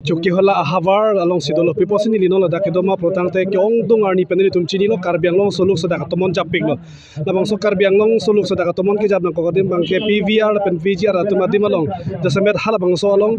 Chuki hola havar along sidolo people sini lino la dakidoma protang te kyong dong arni peneli tum chini lo karbiang long soluk sada katomon japik lo labang so karbiang long soluk sada katomon ke jab nang kodim bang ke PVR pen VGR atum adim along jasamet hala bang so along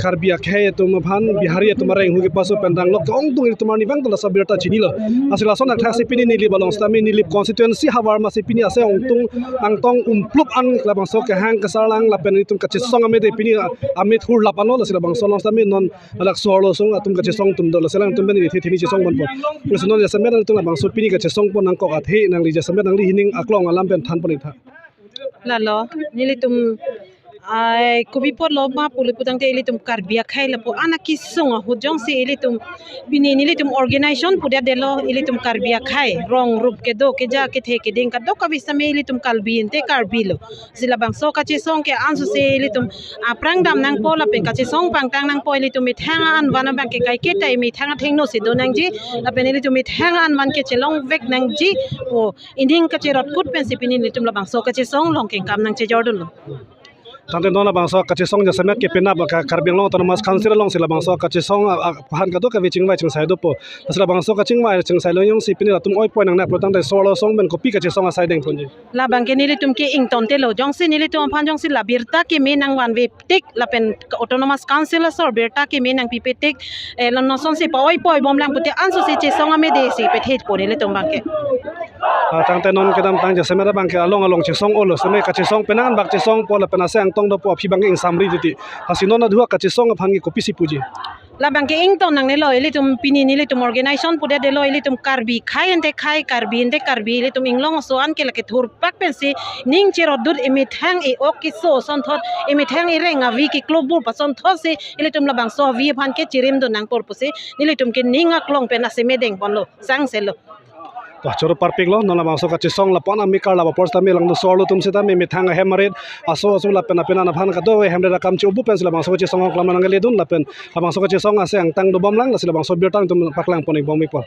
karbia khe tum bhan bihari tum reng hugi paso pendang lo kyong dong tum arni bang la sabirta chini lo asila son nak thasi pini nili balong stami nili constituency havar masi pini ase ongtung angtong umplup an labang so ke hang kasalang la pen tum kachi song ame de pini amit hur lapano la sila bang so long stami non alak solo song atum ka chesong tum dol selang tum beni thini chesong bon pon sunon ya samer tum la bang so pini ka chesong pon nang ko athe nang li ja samer nang li hining aklong alam pen than pon itha lalo nili tum ai kubi por lo ma puli putang te ili tum karbia khai la po ana ki songa hujong se ili tum bini nili tum organization pudia delo ili tum karbia khai rong rup ke do ke ja ke the ke ding ka do ka bisame ili tum kalbin te karbilo sila bang so ka che song ke ansu se ili tum aprang dam nang po la pen ka che song pang tang nang po ili tum mit hang an wana bang ke kai ke tai mi thang theng no se do nang ji la pen ili tum mit hang an man ke che long vek nang ji o inding ka che rot kut pen se pini ili tum la bang so ka che song long ke kam nang che jordun lo tante nona bang so ka chesong ja samer ke penap ka karbiang long autonomous council long sila bang so ka chesong han ka do ka viching vai chung sai do po sila bang so ka ching vai chung sai lo yong si pini atum oi point nang na protang te solo song ben kopi ka chesong asai deng pon ji la bang ke nili tum ke ing ton te lo jong se nili tum phan jong se la birta ke me nang wan ve tik la pen autonomous council sor birta ke me nang pipe tik la no son se poi bom lang pute an so se che song ame de se pe thet po nili tum bang ke tante non kedam tang ja samer bang ke along chesong olo seme ka chesong penang bak chesong po la penase ang tong do po phi bang ing samri juti hasino na dhua ka chesong phangi kopi si puji la bang ke ing ton nang ne lo ili tum pini nili tum organization pude de lo ili tum karbi khai ente khai karbi ente karbi ili tum inglong so an ke la ke thur pak pen se ning chero dur emit hang e ok ki so son thot emit hang e renga vi ki club bur pa son thot se ili tum la bang so vi phan ke chirim do nang por puse nili tum ke ninga klong pen ase medeng pon lo sang se lo to choro parpik lo nona bang so ka chesong la pona mi kar la ba porsta mi lang do solo tum seta mi mithanga hemaret aso la pena pena na phan ka do hemre ra kam chu bu pen sila bang so chesong klam nang le dun la pen bang so ka chesong ase ang tang do bom lang la sila bang so birtang tum paklang poni bom ik po